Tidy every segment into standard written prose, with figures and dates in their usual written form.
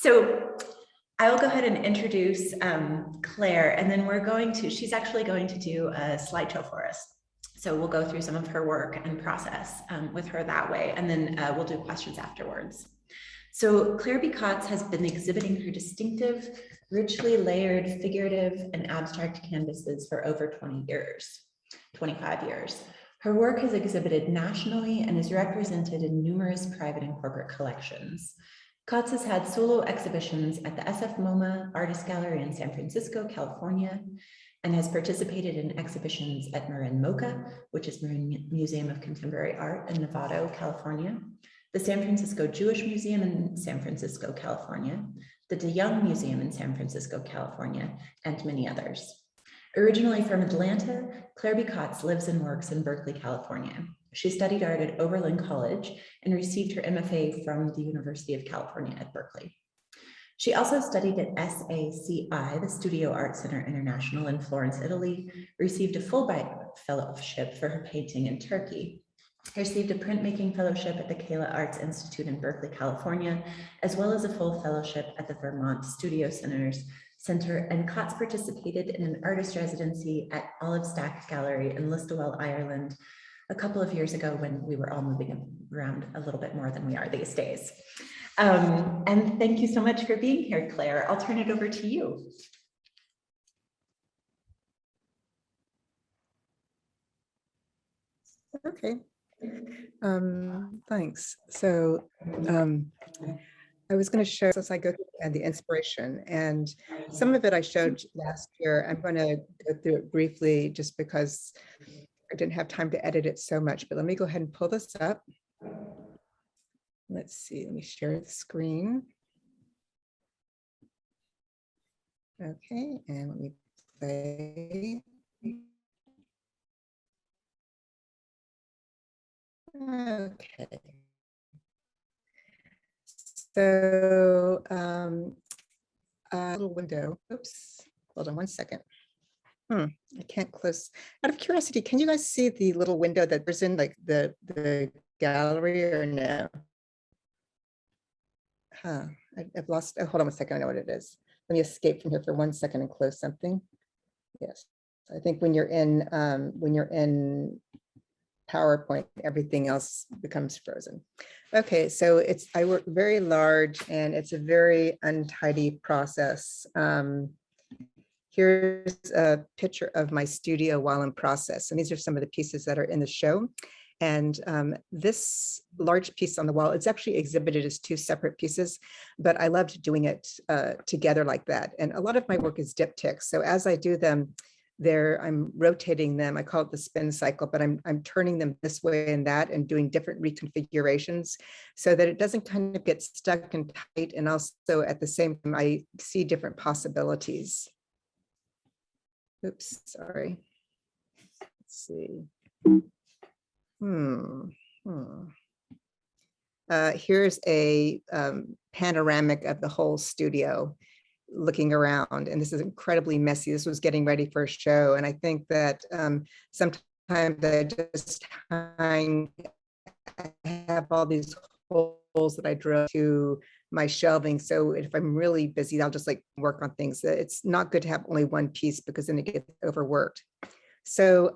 So I'll go ahead and introduce Claire, and then she's actually going to do a slideshow for us. So we'll go through some of her work and process with her that way, and then we'll do questions afterwards. So Claire B. Cotts has been exhibiting her distinctive, richly layered, figurative, and abstract canvases for over 25 years. Her work has exhibited nationally and is represented in numerous private and corporate collections. Cotts has had solo exhibitions at the SF MoMA Artist Gallery in San Francisco, California, and has participated in exhibitions at Marin MoCA, which is Marin Museum of Contemporary Art in Novato, California, the San Francisco Jewish Museum in San Francisco, California, the De Young Museum in San Francisco, California, and many others. Originally from Atlanta, Claire B. Cotts lives and works in Berkeley, California. She studied art at Oberlin College and received her MFA from the University of California at Berkeley. She also studied at SACI, the Studio Art Center International in Florence, Italy, received a Fulbright fellowship for her painting in Turkey, received a printmaking fellowship at the Kayla Arts Institute in Berkeley, California, as well as a full fellowship at the Vermont Studio Center, and Cotts participated in an artist residency at Olive Stack Gallery in Listowel, Ireland, a couple of years ago when we were all moving around a little bit more than we are these days. And thank you so much for being here, Claire. I'll turn it over to you. Okay. Thanks. So I was going to show, since I go through the inspiration, and some of it I showed last year. I'm going to go through it briefly just because I didn't have time to edit it so much, but let me go ahead and pull this up. Let's see, let me share the screen. Okay, and let me play. Okay. So a little window. Oops, hold on one second. I can't close. Out of curiosity, can you guys see the little window that was in like the gallery or no? I've lost. Oh, hold on one second. I know what it is. Let me escape from here for 1 second and close something. Yes, I think when you're in PowerPoint, everything else becomes frozen. Okay, so I work very large and it's a very untidy process. Here's a picture of my studio while in process. And these are some of the pieces that are in the show. And this large piece on the wall, it's actually exhibited as two separate pieces, but I loved doing it together like that. And a lot of my work is diptychs. So as I do them, I'm rotating them. I call it the spin cycle, but I'm turning them this way and that and doing different reconfigurations so that it doesn't kind of get stuck and tight. And also at the same time, I see different possibilities. Oops, sorry. Let's see. Here's a panoramic of the whole studio looking around, and this is incredibly messy. This was getting ready for a show, and I think that sometimes I just have all these holes that I drill to my shelving. So if I'm really busy, I'll just like work on things. It's not good to have only one piece because then it gets overworked. So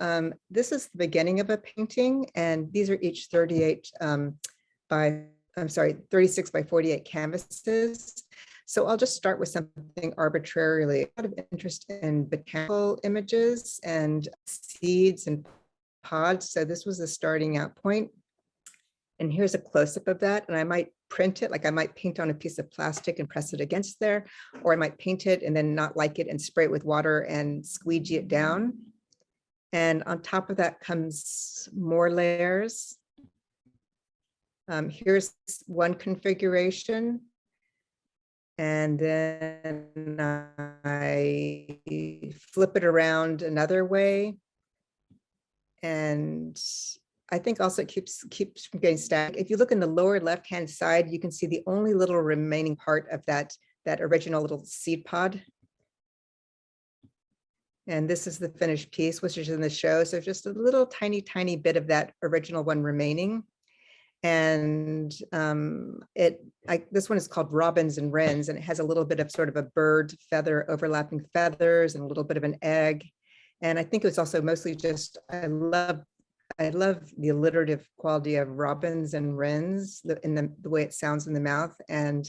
this is the beginning of a painting, and these are each 36 by 48 canvases. So I'll just start with something arbitrarily. A lot of interest in botanical images and seeds and pods. So this was the starting out point. And here's a close-up of that. And I might print it, like I might paint on a piece of plastic and press it against there, or I might paint it and then not like it and spray it with water and squeegee it down. And on top of that comes more layers. Here's one configuration. And then I flip it around another way. And I think also it keeps from getting static. If you look in the lower left-hand side, you can see the only little remaining part of that original little seed pod. And this is the finished piece, which is in the show. So just a little tiny bit of that original one remaining. And this one is called Robins and Wrens, and it has a little bit of sort of a bird feather, overlapping feathers, and a little bit of an egg. And I think it was also mostly just, I love the alliterative quality of robins and wrens, the way it sounds in the mouth. And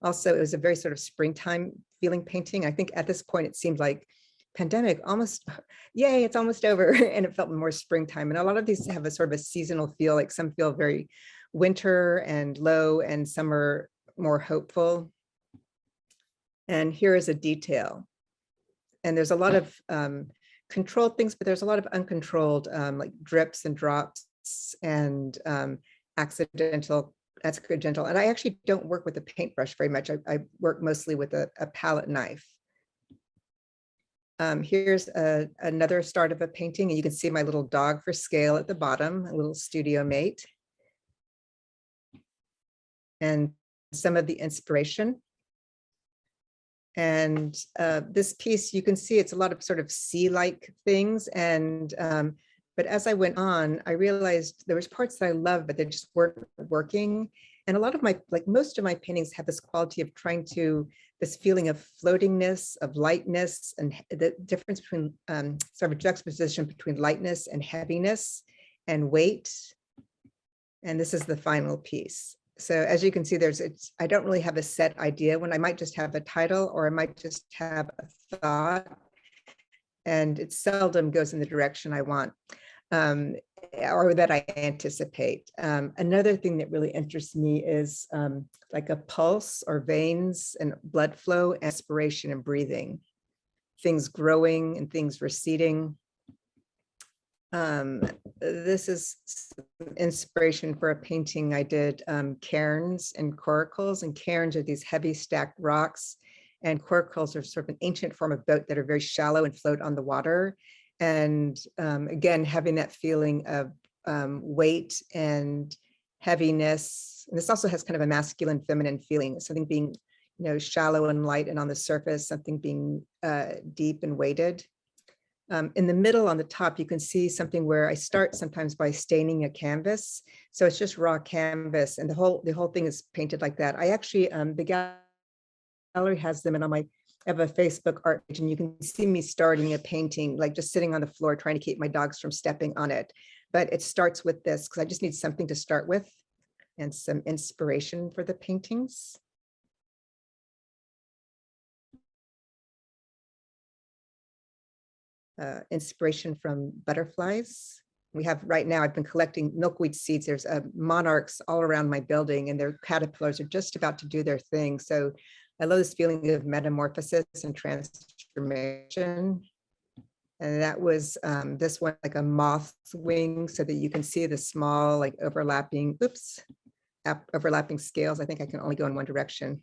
also it was a very sort of springtime feeling painting. I think at this point it seemed like pandemic almost, yay, it's almost over. And it felt more springtime. And a lot of these have a sort of a seasonal feel, like some feel very winter and low, and some are more hopeful. And here is a detail. And there's a lot of controlled things, but there's a lot of uncontrolled, like drips and drops and accidental. And I actually don't work with a paintbrush very much. I work mostly with a palette knife. Here's another start of a painting, and you can see my little dog for scale at the bottom, a little studio mate. And some of the inspiration. And this piece, you can see it's a lot of sort of sea-like things. And but as I went on, I realized there was parts that I loved, but they just weren't working. And a lot of most of my paintings have this quality of this feeling of floatingness, of lightness, and the difference between sort of a juxtaposition between lightness and heaviness and weight. And this is the final piece. So as you can see, I don't really have a set idea when I might just have a title, or I might just have a thought, and it seldom goes in the direction I want or that I anticipate. Another thing that really interests me is like a pulse or veins and blood flow, aspiration and breathing, things growing and things receding. This is inspiration for a painting I did, cairns and coracles. And cairns are these heavy stacked rocks, and coracles are sort of an ancient form of boat that are very shallow and float on the water. And again, having that feeling of weight and heaviness. And this also has kind of a masculine, feminine feeling, something being, shallow and light and on the surface, something being deep and weighted. In the middle on the top, you can see something where I start sometimes by staining a canvas. So it's just raw canvas, and the whole thing is painted like that. I actually, the gallery has them, and I have a Facebook art page, and you can see me starting a painting, like just sitting on the floor, trying to keep my dogs from stepping on it. But it starts with this, because I just need something to start with and some inspiration for the paintings. Inspiration from butterflies. We have right now, I've been collecting milkweed seeds. There's monarchs all around my building, and their caterpillars are just about to do their thing. So I love this feeling of metamorphosis and transformation. And that was this one, like a moth's wing, so that you can see the small, like overlapping scales. I think I can only go in one direction.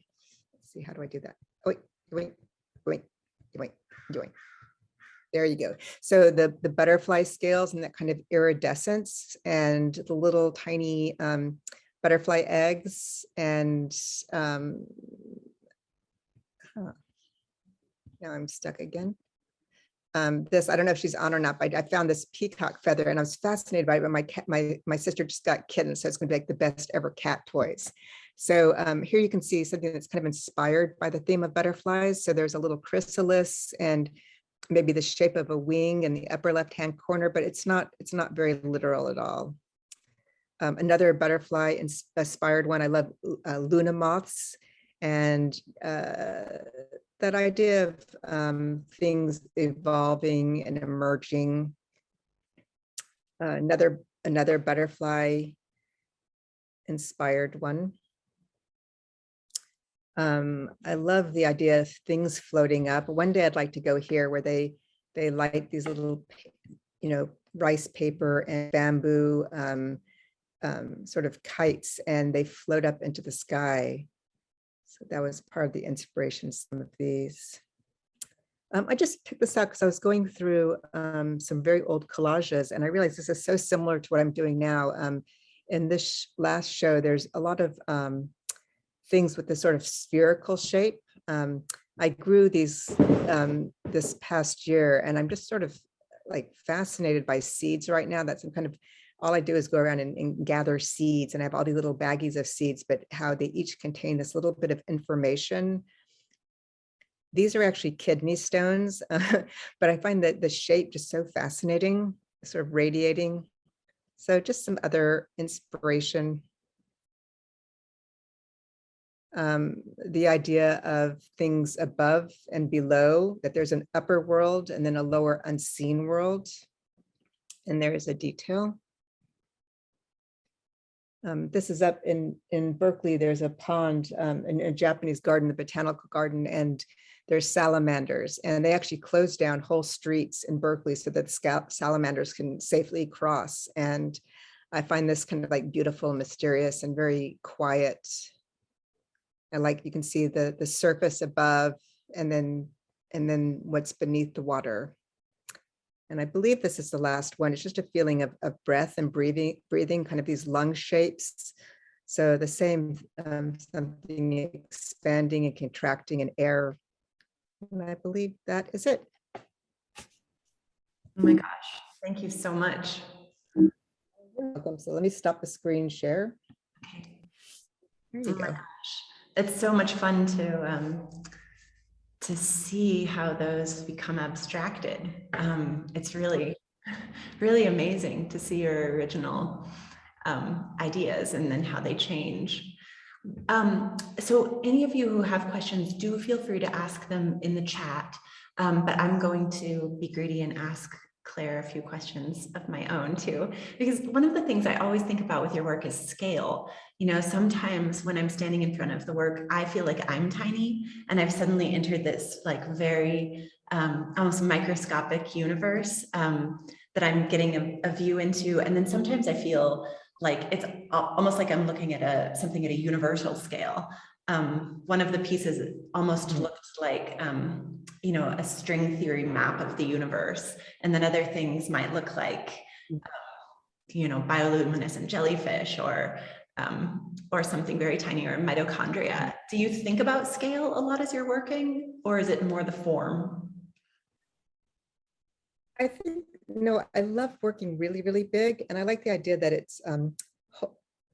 Let's see, how do I do that? Oh, wait. There you go. So the butterfly scales and that kind of iridescence, and the little tiny butterfly eggs, and now I'm stuck again. This, I don't know if she's on or not, but I found this peacock feather, and I was fascinated by it. But my sister just got kittens, so it's going to be like the best ever cat toys. So here you can see something that's kind of inspired by the theme of butterflies. So there's a little chrysalis and maybe the shape of a wing in the upper left-hand corner, but it's not very literal at all. Another butterfly inspired one. I love Luna moths, and that idea of things evolving and emerging. Another butterfly inspired one. I love the idea of things floating up. One day I'd like to go here where they light these little, rice paper and bamboo sort of kites, and they float up into the sky. So that was part of the inspiration, some of these. I just picked this out because I was going through some very old collages, and I realized this is so similar to what I'm doing now. In this last show, there's a lot of things with this sort of spherical shape. I grew these this past year, and I'm just sort of like fascinated by seeds right now. That's some kind of all I do is go around and gather seeds, and I have all these little baggies of seeds, but how they each contain this little bit of information. These are actually kidney stones, but I find that the shape just so fascinating, sort of radiating. So just some other inspiration. The idea of things above and below, that there's an upper world and then a lower unseen world. And there is a detail. This is up in Berkeley. There's a pond in a Japanese garden, the botanical garden, and there's salamanders. And they actually closed down whole streets in Berkeley so that salamanders can safely cross. And I find this kind of like beautiful, mysterious, and very quiet. I like, you can see the surface above, and then what's beneath the water. And I believe this is the last one. It's just a feeling of breath and breathing, kind of these lung shapes. So the same, something expanding and contracting in air. And I believe that is it. Oh my gosh, thank you so much. You're welcome. So let me stop the screen share. Okay. There you go. My gosh, it's so much fun to see how those become abstracted. It's really, really amazing to see your original ideas and then how they change. So any of you who have questions, do feel free to ask them in the chat, but I'm going to be greedy and ask Claire a few questions of my own too, because one of the things I always think about with your work is scale. You know, sometimes when I'm standing in front of the work, I feel like I'm tiny and I've suddenly entered this like very almost microscopic universe that I'm getting a view into. And then sometimes I feel like it's almost like I'm looking at something at a universal scale. One of the pieces almost looks like, you know, a string theory map of the universe. And then other things might look like, you know, bioluminescent jellyfish or something very tiny, or mitochondria. Do you think about scale a lot as you're working, or is it more the form? I think, no, I love working really, really big. And I like the idea that it's,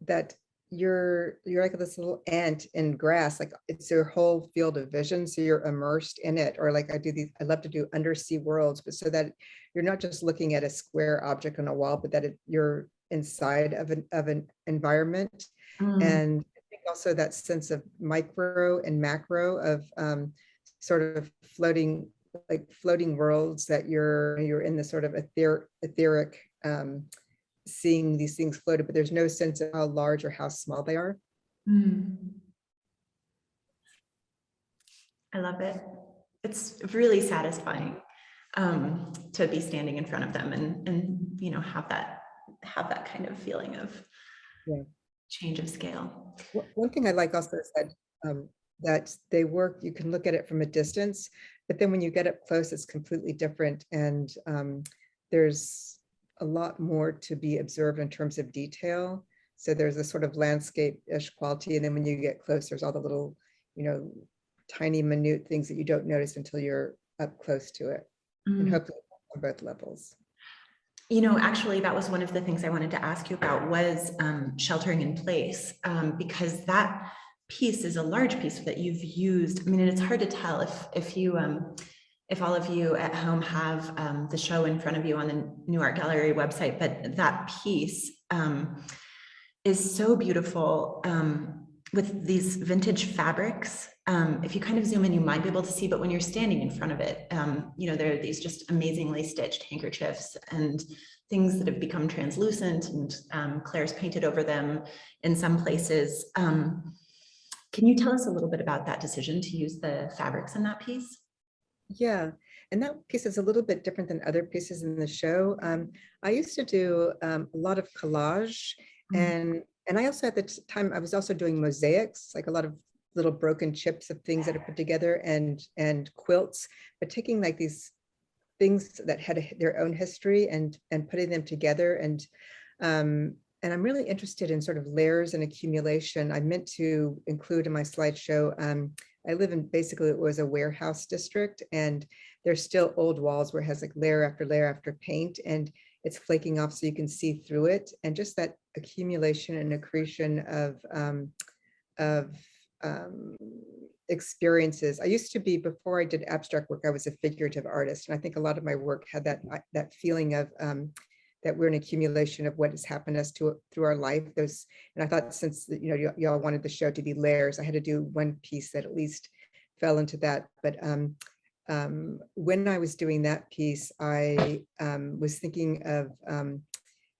that you're like this little ant in grass, like it's your whole field of vision. So you're immersed in it. Or like I love to do undersea worlds, but so that you're not just looking at a square object on a wall, but that you're inside of an environment. And I think also that sense of micro and macro of sort of floating worlds, that you're in the sort of etheric seeing these things floated, but there's no sense of how large or how small they are. I love it. It's really satisfying to be standing in front of them and you know, have that kind of feeling of change of scale. One thing I like also is that they work, you can look at it from a distance, but then when you get up close, it's completely different. And there's a lot more to be observed in terms of detail. So there's a sort of landscape-ish quality. And then when you get close, there's all the little, you know, tiny minute things that you don't notice until you're up close to it. And hopefully on both levels. You know, actually, that was one of the things I wanted to ask you about was sheltering in place, because that piece is a large piece that you've used. I mean, and it's hard to tell if all of you at home have the show in front of you on the New Art Gallery website, but that piece is so beautiful with these vintage fabrics. If you kind of zoom in, you might be able to see, but when you're standing in front of it, you know, there are these just amazingly stitched handkerchiefs and things that have become translucent, and Claire's painted over them in some places. Can you tell us a little bit about that decision to use the fabrics in that piece? Yeah, and that piece is a little bit different than other pieces in the show. I used to do a lot of collage, and I also at the time I was also doing mosaics, like a lot of little broken chips of things that are put together, and quilts, but taking like these things that had their own history and putting them together. And I'm really interested in sort of layers and accumulation. I meant to include in my slideshow. I live in, basically it was a warehouse district, and there's still old walls where it has like layer after layer after paint. And it's flaking off so you can see through it. And just that accumulation and accretion of experiences. I used to be, before I did abstract work, I was a figurative artist. And I think a lot of my work had that feeling of that we're an accumulation of what has happened to us through our life. And I thought, since y'all wanted the show to be layers, I had to do one piece that at least fell into that. But when I was doing that piece, I was thinking of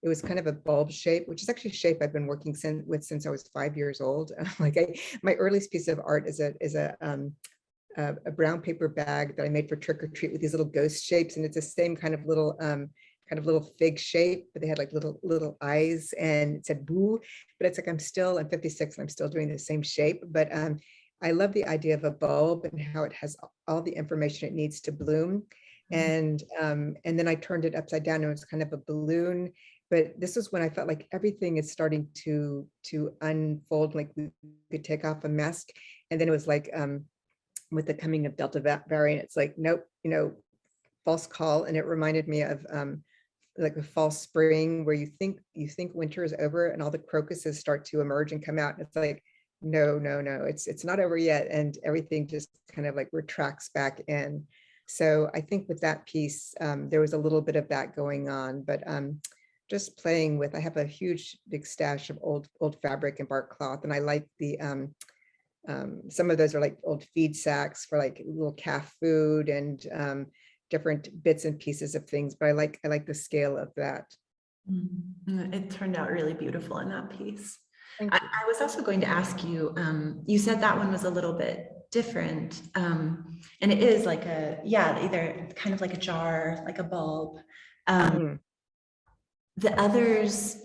it was kind of a bulb shape, which is actually a shape I've been working with since I was 5 years old. My earliest piece of art is a brown paper bag that I made for trick or treat with these little ghost shapes, and it's the same kind of little fig shape, but they had like little eyes, and it said boo. But it's like I'm 56 and I'm still doing the same shape. But I love the idea of a bulb and how it has all the information it needs to bloom. And then I turned it upside down and it was kind of a balloon. But this is when I felt like everything is starting to unfold, like we could take off a mask. And then it was like with the coming of Delta variant, it's like, nope, false call. And it reminded me of like a false spring where you think winter is over and all the crocuses start to emerge and come out. And it's like, no, it's not over yet. And everything just kind of like retracts back in. So I think with that piece, there was a little bit of that going on, but just playing with, I have a huge big stash of old fabric and bark cloth, and I like the some of those are like old feed sacks for like little calf food and different bits and pieces of things, but I like the scale of that. It turned out really beautiful in that piece. Thank you. I was also going to ask you, you said that one was a little bit different, and it is like either kind of like a jar, like a bulb. The others,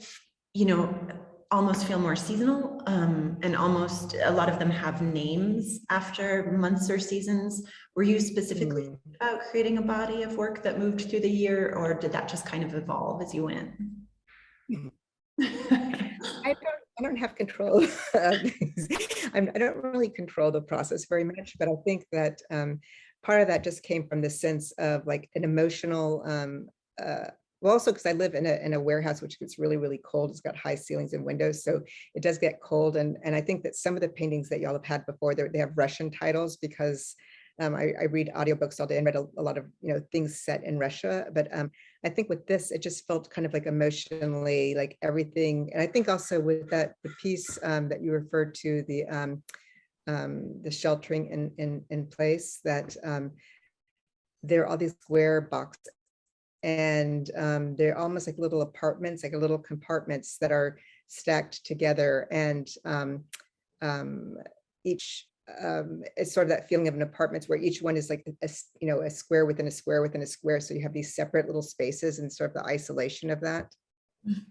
almost feel more seasonal, and almost a lot of them have names after months or seasons. Were you specifically about creating a body of work that moved through the year, or did that just kind of evolve as you went? I don't have control of things. I don't really control the process very much, but I think that part of that just came from the sense of like an emotional, well, also because I live in a warehouse which gets really, really cold. It's got high ceilings and windows, so it does get cold. And I think that some of the paintings that y'all have had before, they have Russian titles because I read audiobooks all day and read a lot of things set in Russia. But I think with this, it just felt kind of like emotionally like everything. And I think also with the piece that you referred to, the sheltering in place, that there are all these square boxes, and they're almost like little apartments, like little compartments that are stacked together, and each it's sort of that feeling of an apartment where each one is like a square within a square within a square, so you have these separate little spaces and sort of the isolation of that.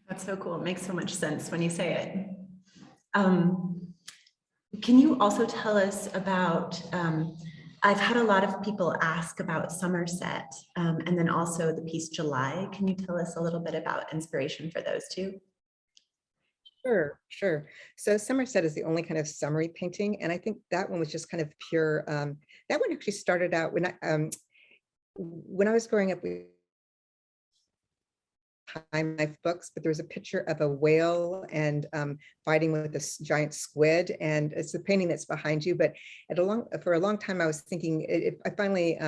That's so cool. It makes so much sense when you say it. Can you also tell us about, I've had a lot of people ask about Somerset, and then also the piece July. Can you tell us a little bit about inspiration for those two? Sure. So Somerset is the only kind of summery painting, and I think that one was just kind of pure. That one actually started out when I was growing up. We time life books, but there was a picture of a whale and fighting with this giant squid, and it's the painting that's behind you. But for a long time, I was thinking I finally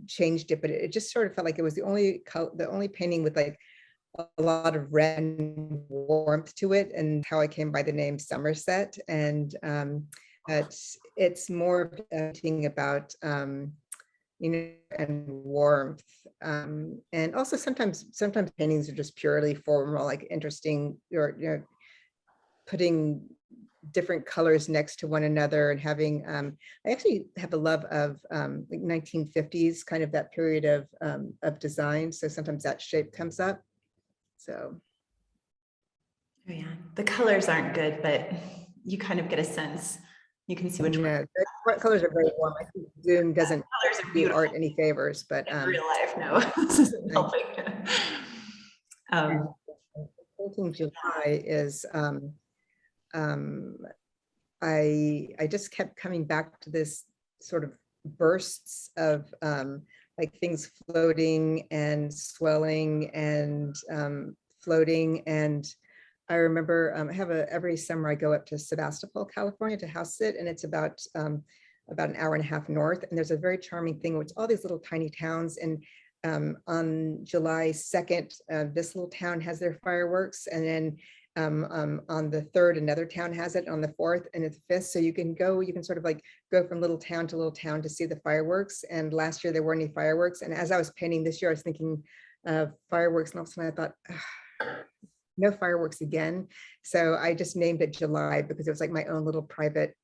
changed it, but it just sort of felt like it was the only painting with like a lot of red and warmth to it, and how I came by the name Somerset. And it's more painting about and warmth, and also sometimes paintings are just purely formal, like interesting, or putting different colors next to one another and having I actually have a love of like 1950s, kind of that period of design, so sometimes that shape comes up. So oh yeah, the colors aren't good, but you kind of get a sense. You can see which one. Colors are very warm. I think Zoom doesn't do art any favors, but in real life, no, this isn't helping. Painting July is I just kept coming back to this sort of bursts of like things floating and swelling and floating. And I remember I have every summer I go up to Sebastopol, California to house sit, and it's about an hour and a half north. And there's a very charming thing, which all these little tiny towns. And on July 2nd, this little town has their fireworks, and then on the 3rd, another town has it, on the 4th and the 5th. So you can sort of like go from little town to see the fireworks. And last year there weren't any fireworks. And as I was painting this year, I was thinking fireworks, and all of a sudden I thought, no fireworks again. So I just named it July because it was like my own little private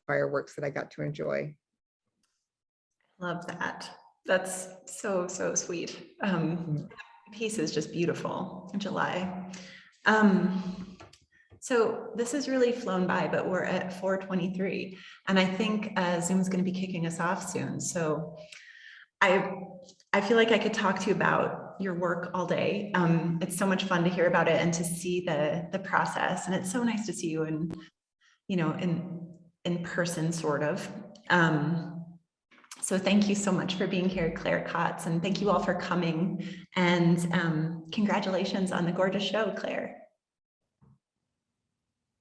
fireworks that I got to enjoy. Love that. That's so sweet. Piece is just beautiful. July. So this has really flown by, but we're at 4:23, and I think Zoom's going to be kicking us off soon. So I feel like I could talk to you about your work all day. It's so much fun to hear about it and to see the process, and it's so nice to see you in person, sort of. So thank you so much for being here, Claire Cotts, and thank you all for coming. And congratulations on the gorgeous show, Claire.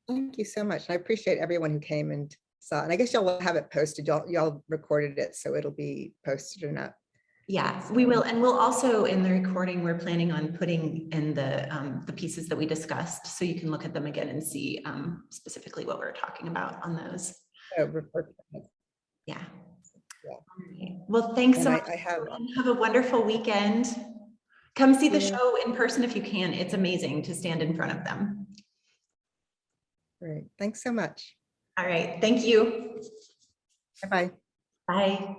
Thank you so much. I appreciate everyone who came and saw. And I guess y'all will have it posted. Y'all recorded it, so it'll be posted or not. Yeah, we will. And we'll also, in the recording, we're planning on putting in the pieces that we discussed, so you can look at them again and see specifically what we're talking about on those. Oh, yeah. Yeah. Right. Well, thanks so much. Have a wonderful weekend. Come see the show in person if you can. It's amazing to stand in front of them. Great. Thanks so much. All right. Thank you. Bye-bye. Bye.